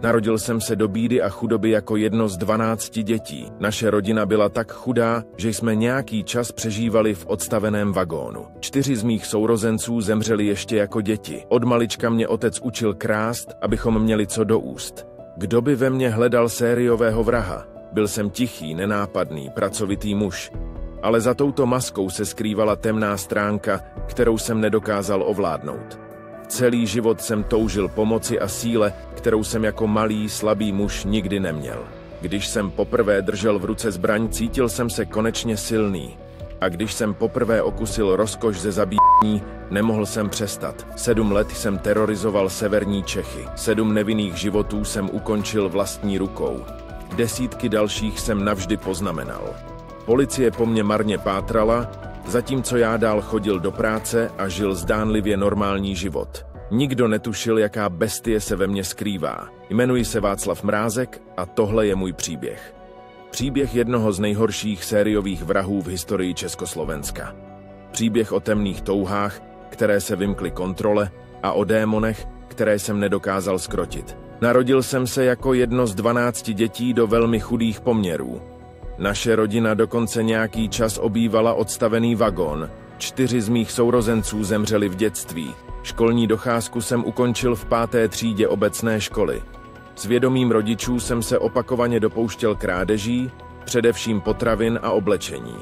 Narodil jsem se do bídy a chudoby jako jedno z 12 dětí. Naše rodina byla tak chudá, že jsme nějaký čas přežívali v odstaveném vagónu. 4 z mých sourozenců zemřeli ještě jako děti. Od malička mě otec učil krást, abychom měli co do úst. Kdo by ve mně hledal sériového vraha? Byl jsem tichý, nenápadný, pracovitý muž. Ale za touto maskou se skrývala temná stránka, kterou jsem nedokázal ovládnout. Celý život jsem toužil pomoci a síle, kterou jsem jako malý, slabý muž nikdy neměl. Když jsem poprvé držel v ruce zbraň, cítil jsem se konečně silný. A když jsem poprvé okusil rozkoš ze zabíjení, nemohl jsem přestat. 7 let jsem terorizoval severní Čechy. 7 nevinných životů jsem ukončil vlastní rukou. Desítky dalších jsem navždy poznamenal. Policie po mně marně pátrala, zatímco já dál chodil do práce a žil zdánlivě normální život. Nikdo netušil, jaká bestie se ve mně skrývá. Jmenuji se Václav Mrázek a tohle je můj příběh. Příběh jednoho z nejhorších sériových vrahů v historii Československa. Příběh o temných touhách, které se vymkly kontrole, a o démonech, které jsem nedokázal zkrotit. Narodil jsem se jako jedno z 12 dětí do velmi chudých poměrů. Naše rodina dokonce nějaký čas obývala odstavený vagón. 4 z mých sourozenců zemřeli v dětství. Školní docházku jsem ukončil v 5. třídě obecné školy. S vědomím rodičů jsem se opakovaně dopouštěl krádeží, především potravin a oblečení.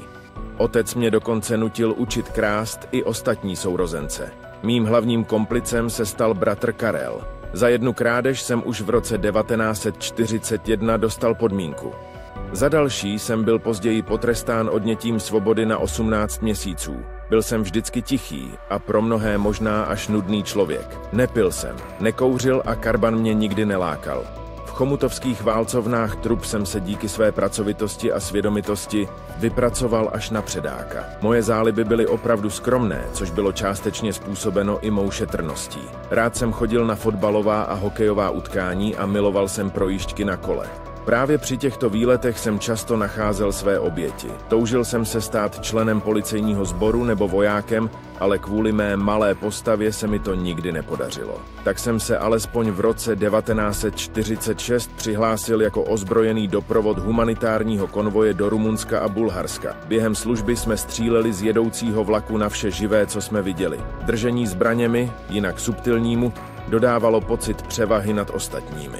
Otec mě dokonce nutil učit krást i ostatní sourozence. Mým hlavním komplicem se stal bratr Karel. Za jednu krádež jsem už v roce 1941 dostal podmínku. Za další jsem byl později potrestán odnětím svobody na 18 měsíců. Byl jsem vždycky tichý a pro mnohé možná až nudný člověk. Nepil jsem, nekouřil a karban mě nikdy nelákal. V chomutovských válcovnách trup jsem se díky své pracovitosti a svědomitosti vypracoval až na předáka. Moje záliby byly opravdu skromné, což bylo částečně způsobeno i mou šetrností. Rád jsem chodil na fotbalová a hokejová utkání a miloval jsem projížďky na kole. Právě při těchto výletech jsem často nacházel své oběti. Toužil jsem se stát členem policejního sboru nebo vojákem, ale kvůli mé malé postavě se mi to nikdy nepodařilo. Tak jsem se alespoň v roce 1946 přihlásil jako ozbrojený doprovod humanitárního konvoje do Rumunska a Bulharska. Během služby jsme stříleli z jedoucího vlaku na vše živé, co jsme viděli. Držení zbraněmi, jinak subtilnímu, dodávalo pocit převahy nad ostatními.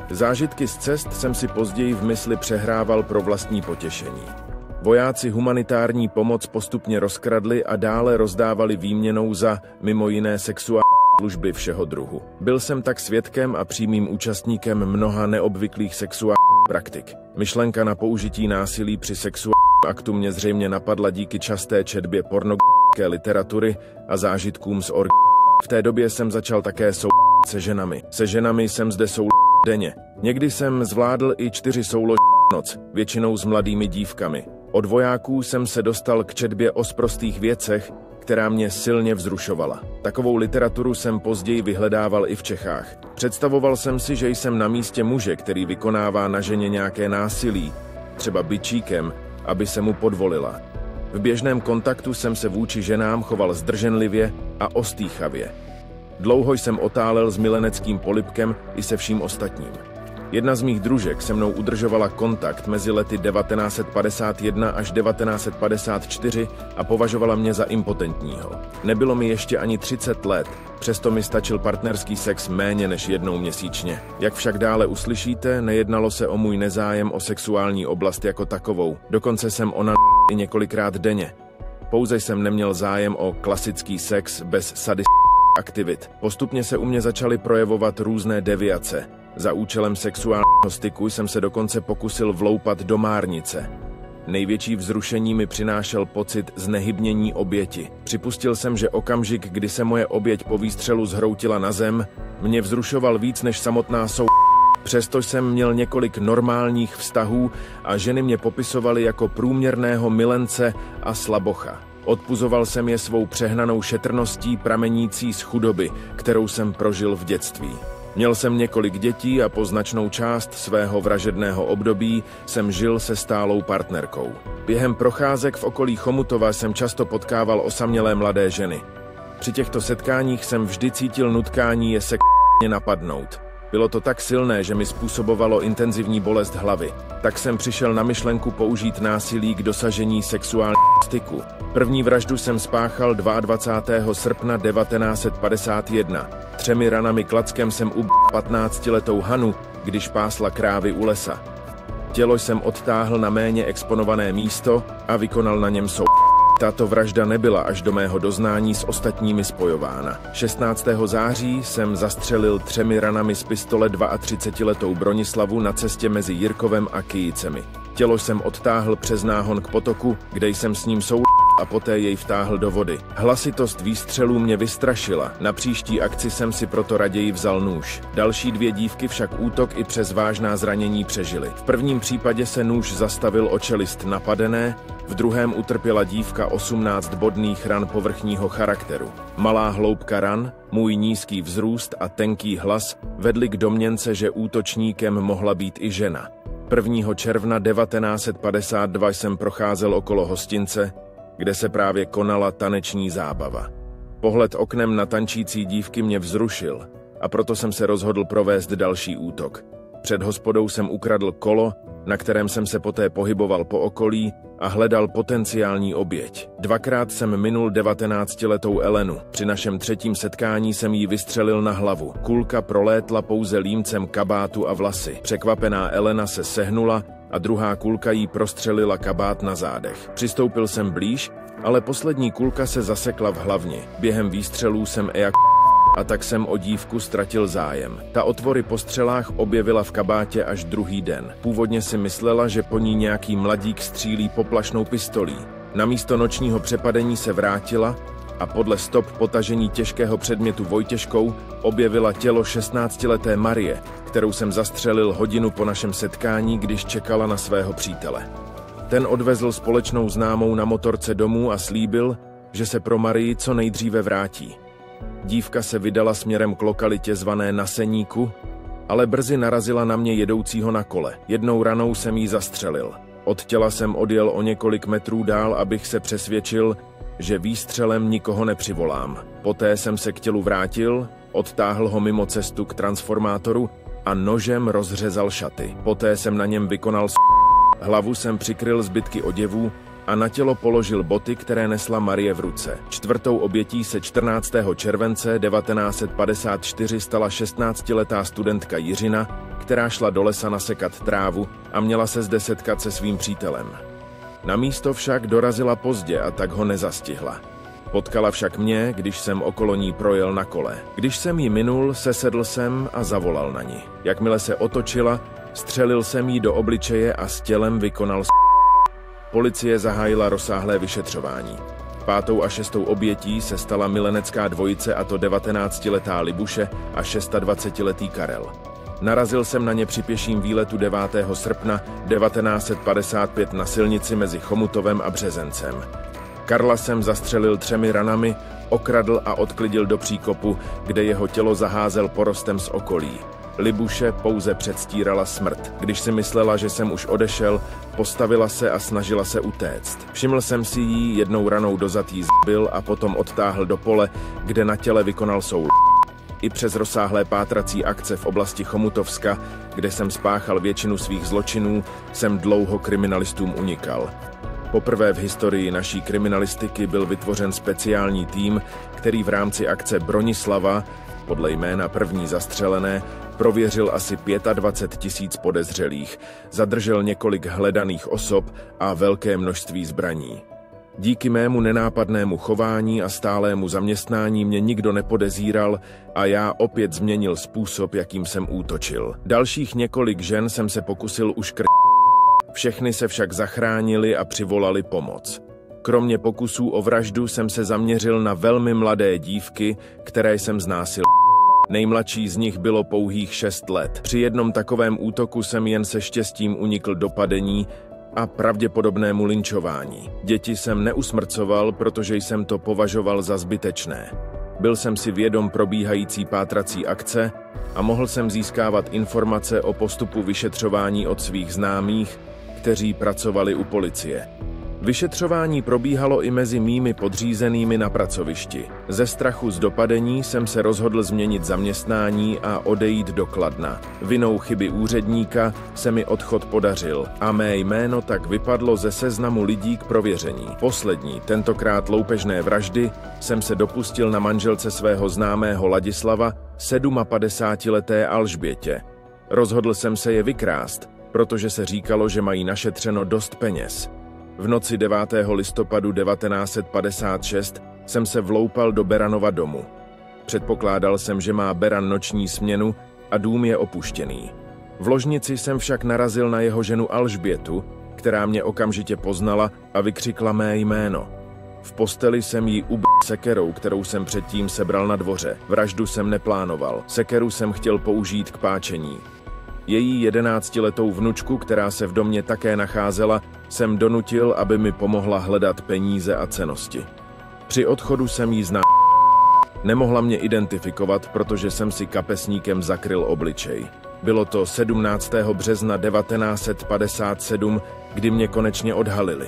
Zážitky z cest jsem si později v mysli přehrával pro vlastní potěšení. Vojáci humanitární pomoc postupně rozkradli a dále rozdávali výměnou za, mimo jiné, sexuální služby všeho druhu. Byl jsem tak svědkem a přímým účastníkem mnoha neobvyklých sexuálních praktik. Myšlenka na použití násilí při sexuálním aktu mě zřejmě napadla díky časté četbě pornografické literatury a zážitkům z orgií. V té době jsem začal také se ženami. Se ženami jsem zde denně. Někdy jsem zvládl i 4 soulož noc, většinou s mladými dívkami. Od vojáků jsem se dostal k četbě o sprostých věcech, která mě silně vzrušovala. Takovou literaturu jsem později vyhledával i v Čechách. Představoval jsem si, že jsem na místě muže, který vykonává na ženě nějaké násilí, třeba bičíkem, aby se mu podvolila. V běžném kontaktu jsem se vůči ženám choval zdrženlivě a ostýchavě. Dlouho jsem otálel s mileneckým polibkem i se vším ostatním. Jedna z mých družek se mnou udržovala kontakt mezi lety 1951 až 1954 a považovala mě za impotentního. Nebylo mi ještě ani 30 let, přesto mi stačil partnerský sex méně než jednou měsíčně. Jak však dále uslyšíte, nejednalo se o můj nezájem o sexuální oblast jako takovou. Dokonce jsem i několikrát denně. Pouze jsem neměl zájem o klasický sex bez sadistických aktivit. Postupně se u mě začaly projevovat různé deviace. Za účelem sexuálního styku jsem se dokonce pokusil vloupat do márnice. Největší vzrušení mi přinášel pocit znehybnění oběti. Připustil jsem, že okamžik, kdy se moje oběť po výstřelu zhroutila na zem, mě vzrušoval víc než samotná Přesto jsem měl několik normálních vztahů a ženy mě popisovaly jako průměrného milence a slabocha. Odpuzoval jsem je svou přehnanou šetrností pramenící z chudoby, kterou jsem prožil v dětství. Měl jsem několik dětí a po značnou část svého vražedného období jsem žil se stálou partnerkou. Během procházek v okolí Chomutova jsem často potkával osamělé mladé ženy. Při těchto setkáních jsem vždy cítil nutkání je sexuálně napadnout. Bylo to tak silné, že mi způsobovalo intenzivní bolest hlavy. Tak jsem přišel na myšlenku použít násilí k dosažení sexuálního styku. První vraždu jsem spáchal 22. srpna 1951. 3 ranami klackem jsem ubil 15letou Hanu, když pásla krávy u lesa. Tělo jsem odtáhl na méně exponované místo a vykonal na něm soud. Tato vražda nebyla až do mého doznání s ostatními spojována. 16. září jsem zastřelil 3 ranami z pistole 32letou Bronislavu na cestě mezi Jirkovem a Kyjicemi. Tělo jsem odtáhl přes náhon k potoku, kde jsem s ním soudil a poté jej vtáhl do vody. Hlasitost výstřelů mě vystrašila. Na příští akci jsem si proto raději vzal nůž. Další 2 dívky však útok i přes vážná zranění přežily. V prvním případě se nůž zastavil o čelist napadené, v druhém utrpěla dívka 18 bodných ran povrchního charakteru. Malá hloubka ran, můj nízký vzrůst a tenký hlas vedli k domněnce, že útočníkem mohla být i žena. 1. června 1952 jsem procházel okolo hostince, kde se právě konala taneční zábava. Pohled oknem na tančící dívky mě vzrušil a proto jsem se rozhodl provést další útok. Před hospodou jsem ukradl kolo, na kterém jsem se poté pohyboval po okolí a hledal potenciální oběť. 2krát jsem minul 19letou Elenu. Při našem 3. setkání jsem jí vystřelil na hlavu. Kulka prolétla pouze límcem kabátu a vlasy. Překvapená Elena se sehnula a druhá kulka jí prostřelila kabát na zádech. Přistoupil jsem blíž, ale poslední kulka se zasekla v hlavni. Během výstřelů jsem a tak jsem o dívku ztratil zájem. Ta otvory po střelách objevila v kabátě až druhý den. Původně si myslela, že po ní nějaký mladík střílí poplašnou pistolí. Na místo nočního přepadení se vrátila a podle stop potažení těžkého předmětu Vojtěškou objevila tělo 16leté Marie, kterou jsem zastřelil hodinu po našem setkání, když čekala na svého přítele. Ten odvezl společnou známou na motorce domů a slíbil, že se pro Marii co nejdříve vrátí. Dívka se vydala směrem k lokalitě zvané Na Seníku, ale brzy narazila na mě jedoucího na kole. 1 ranou jsem jí zastřelil. Od těla jsem odjel o několik metrů dál, abych se přesvědčil, že výstřelem nikoho nepřivolám. Poté jsem se k tělu vrátil, odtáhl ho mimo cestu k transformátoru a nožem rozřezal šaty. Poté jsem na něm vykonal hlavu jsem přikryl zbytky oděvů a na tělo položil boty, které nesla Marie v ruce. 4. obětí se 14. července 1954 stala 16letá studentka Jiřina, která šla do lesa nasekat trávu a měla se zde setkat se svým přítelem. Na místo však dorazila pozdě a tak ho nezastihla. Potkala však mě, když jsem okolo ní projel na kole. Když jsem ji minul, sesedl jsem a zavolal na ní. Jakmile se otočila, střelil jsem jí do obličeje a s tělem vykonal Policie zahájila rozsáhlé vyšetřování. 5. a 6. obětí se stala milenecká dvojice, a to 19letá Libuše a 26letý Karel. Narazil jsem na ně při pěším výletu 9. srpna 1955 na silnici mezi Chomutovem a Březencem. Karla jsem zastřelil 3 ranami, okradl a odklidil do příkopu, kde jeho tělo zaházel porostem z okolí. Libuše pouze předstírala smrt. Když si myslela, že jsem už odešel, postavila se a snažila se utéct. Všiml jsem si jí, 1 ranou do zad jí zbil a potom odtáhl do pole, kde na těle vykonal soud. I přes rozsáhlé pátrací akce v oblasti Chomutovska, kde jsem spáchal většinu svých zločinů, jsem dlouho kriminalistům unikal. Poprvé v historii naší kriminalistiky byl vytvořen speciální tým, který v rámci akce Bronislava, podle jména první zastřelené, prověřil asi 25 000 podezřelých, zadržel několik hledaných osob a velké množství zbraní. Díky mému nenápadnému chování a stálému zaměstnání mě nikdo nepodezíral a já opět změnil způsob, jakým jsem útočil. Dalších několik žen jsem se pokusil všechny se však zachránili a přivolali pomoc. Kromě pokusů o vraždu jsem se zaměřil na velmi mladé dívky, které jsem znásilnil. Nejmladší z nich bylo pouhých 6 let. Při jednom takovém útoku jsem jen se štěstím unikl dopadení a pravděpodobnému lynčování. Děti jsem neusmrcoval, protože jsem to považoval za zbytečné. Byl jsem si vědom probíhající pátrací akce a mohl jsem získávat informace o postupu vyšetřování od svých známých, kteří pracovali u policie. Vyšetřování probíhalo i mezi mými podřízenými na pracovišti. Ze strachu z dopadení jsem se rozhodl změnit zaměstnání a odejít do Kladna. Vinou chyby úředníka se mi odchod podařil a mé jméno tak vypadlo ze seznamu lidí k prověření. Poslední, tentokrát loupežné vraždy, jsem se dopustil na manželce svého známého Ladislava, 57leté Alžbětě. Rozhodl jsem se je vykrást, protože se říkalo, že mají našetřeno dost peněz. V noci 9. listopadu 1956 jsem se vloupal do Beranova domu. Předpokládal jsem, že má Beran noční směnu a dům je opuštěný. V ložnici jsem však narazil na jeho ženu Alžbětu, která mě okamžitě poznala a vykřikla mé jméno. V posteli jsem jí ubil sekerou, kterou jsem předtím sebral na dvoře. Vraždu jsem neplánoval. Sekeru jsem chtěl použít k páčení. Její 11letou vnučku, která se v domě také nacházela, jsem donutil, aby mi pomohla hledat peníze a cennosti. Při odchodu jsem jí znal. Nemohla mě identifikovat, protože jsem si kapesníkem zakryl obličej. Bylo to 17. března 1957, kdy mě konečně odhalili.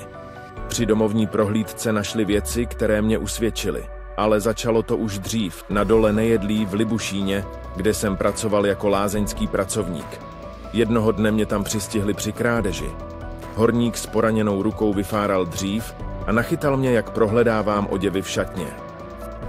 Při domovní prohlídce našli věci, které mě usvědčily. Ale začalo to už dřív, na dole Nejedlí v Libušíně, kde jsem pracoval jako lázeňský pracovník. Jednoho dne mě tam přistihli při krádeži. Horník s poraněnou rukou vyfáral dřív a nachytal mě, jak prohledávám oděvy v šatně.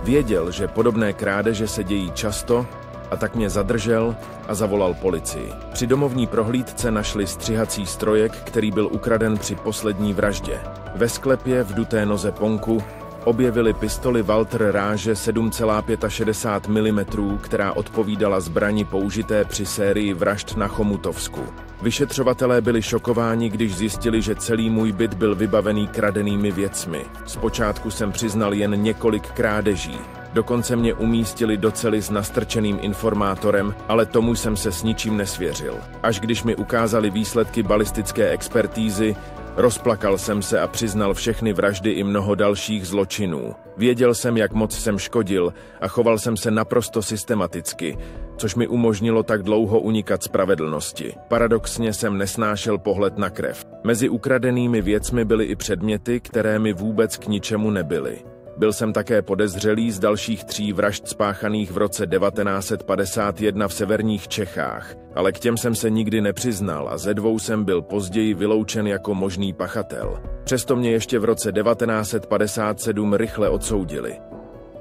Věděl, že podobné krádeže se dějí často, a tak mě zadržel a zavolal policii. Při domovní prohlídce našli střihací strojek, který byl ukraden při poslední vraždě. Ve sklepě v duté noze Ponku objevili pistoli Walter Ráže 7,65 mm, která odpovídala zbrani použité při sérii vražd na Chomutovsku. Vyšetřovatelé byli šokováni, když zjistili, že celý můj byt byl vybavený kradenými věcmi. Zpočátku jsem přiznal jen několik krádeží. Dokonce mě umístili do cely s nastrčeným informátorem, ale tomu jsem se s ničím nesvěřil. Až když mi ukázali výsledky balistické expertízy, rozplakal jsem se a přiznal všechny vraždy i mnoho dalších zločinů. Věděl jsem, jak moc jsem škodil a choval jsem se naprosto systematicky, což mi umožnilo tak dlouho unikat spravedlnosti. Paradoxně jsem nesnášel pohled na krev. Mezi ukradenými věcmi byly i předměty, které mi vůbec k ničemu nebyly. Byl jsem také podezřelý z dalších 3 vražd spáchaných v roce 1951 v severních Čechách, ale k těm jsem se nikdy nepřiznal a ze 2 jsem byl později vyloučen jako možný pachatel. Přesto mě ještě v roce 1957 rychle odsoudili.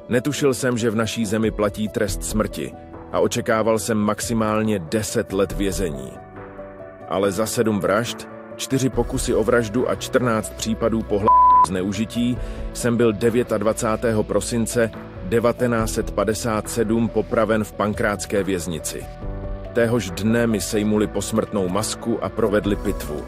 Netušil jsem, že v naší zemi platí trest smrti a očekával jsem maximálně 10 let vězení. Ale za 7 vražd, 4 pokusy o vraždu a 14 případů zneužití jsem byl 29. prosince 1957 popraven v Pankrátské věznici. Téhož dne mi sejmuli posmrtnou masku a provedli pitvu.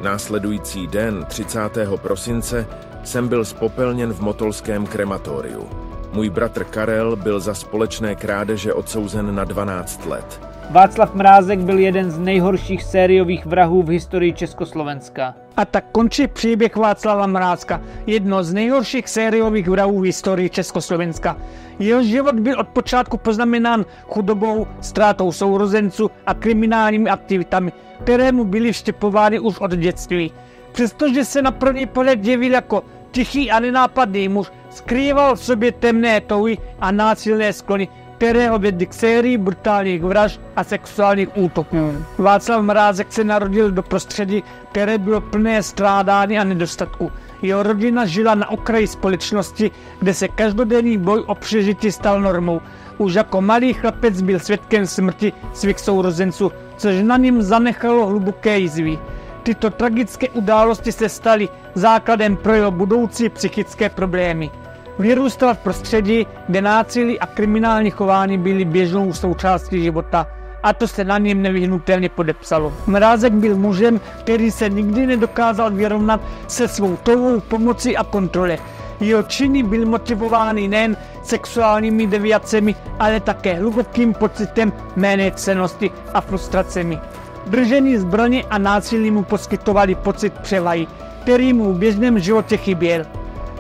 Následující den, 30. prosince, jsem byl zpopelněn v motolském krematoriu. Můj bratr Karel byl za společné krádeže odsouzen na 12 let. Václav Mrázek byl jeden z nejhorších sériových vrahů v historii Československa. A tak končí příběh Václava Mrázka, jedno z nejhorších sériových vrahů v historii Československa. Jeho život byl od počátku poznamenán chudobou, ztrátou sourozenců a kriminálními aktivitami, které mu byly vštěpovány už od dětství. Přestože se na první pohled jevil jako tichý a nenápadný muž, skrýval v sobě temné touhy a násilné sklony, které ho vedly k sérii brutálních vražd a sexuálních útoků. Václav Mrázek se narodil do prostředí, které bylo plné strádání a nedostatku. Jeho rodina žila na okraji společnosti, kde se každodenní boj o přežití stal normou. Už jako malý chlapec byl svědkem smrti svých sourozenců, což na něm zanechalo hluboké jizvy. Tyto tragické události se staly základem pro jeho budoucí psychické problémy. Vyrůstal v prostředí, kde násilí a kriminální chování byly běžnou součástí života, a to se na něm nevyhnutelně podepsalo. Mrázek byl mužem, který se nikdy nedokázal vyrovnat se svou touhou pomoci a kontrole. Jeho činy byly motivovány nejen sexuálními deviacemi, ale také hlubokým pocitem méněcennosti a frustracemi. Držení zbraně a násilí mu poskytovali pocit převahy, který mu v běžném životě chyběl.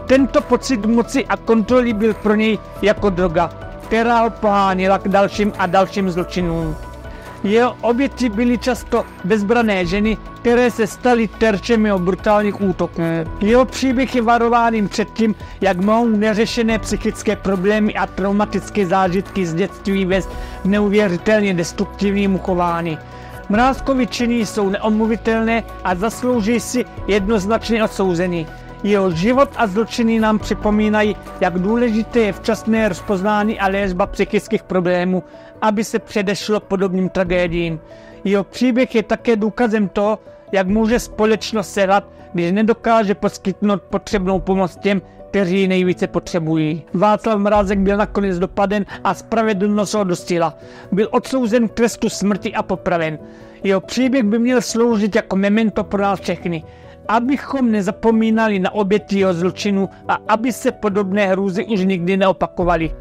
Tento pocit moci a kontroly byl pro něj jako droga, která ho poháněla k dalším a dalším zločinům. Jeho oběti byly často bezbrané ženy, které se staly terčem jeho brutálních útoků. Jeho příběh je varováním před tím, jak mohou neřešené psychické problémy a traumatické zážitky z dětství vést k neuvěřitelně destruktivnímu chování. Mrázkovy činy jsou neomluvitelné a zaslouží si jednoznačné odsouzení. Jeho život a zločiny nám připomínají, jak důležité je včasné rozpoznání a léčba psychických problémů, aby se předešlo podobným tragédiím. Jeho příběh je také důkazem toho, jak může společnost selhat, když nedokáže poskytnout potřebnou pomoc těm, kteří ji nejvíce potřebují. Václav Mrázek byl nakonec dopaden a spravedlnost ho dostihla. Byl odsouzen k trestu smrti a popraven. Jeho příběh by měl sloužit jako memento pro nás všechny, abychom nezapomínali na oběti jeho zločinu a aby se podobné hrůzy už nikdy neopakovaly.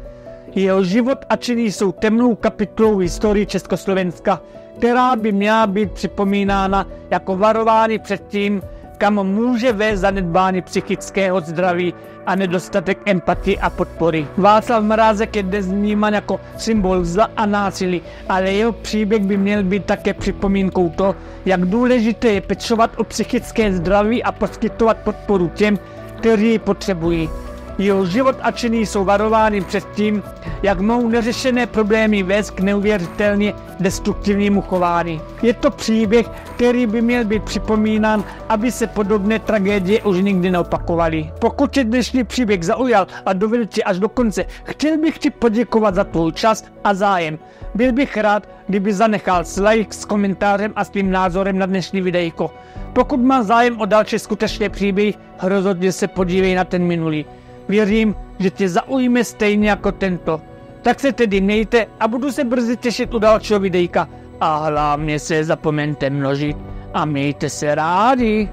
Jeho život a činy jsou temnou kapitolou v historii Československa, která by měla být připomínána jako varování před tím, kam může vést zanedbání psychického zdraví a nedostatek empatie a podpory. Václav Mrázek je dnes vnímán jako symbol zla a násilí, ale jeho příběh by měl být také připomínkou toho, jak důležité je pečovat o psychické zdraví a poskytovat podporu těm, kteří ji potřebují. Jeho život a činy jsou varováním před tím, jak mohou neřešené problémy vést k neuvěřitelně destruktivnímu chování. Je to příběh, který by měl být připomínán, aby se podobné tragédie už nikdy neopakovaly. Pokud tě dnešní příběh zaujal a dovedl tě až do konce, chtěl bych ti poděkovat za tvůj čas a zájem. Byl bych rád, kdyby zanechal like s komentářem a svým názorem na dnešní videjko. Pokud má zájem o další skutečné příběhy, rozhodně se podívej na ten minulý. Věřím, že tě zaujme stejně jako tento. Tak se tedy mějte a budu se brzy těšit u dalšího videjka. A hlavně se zapomeňte množit a mějte se rádi.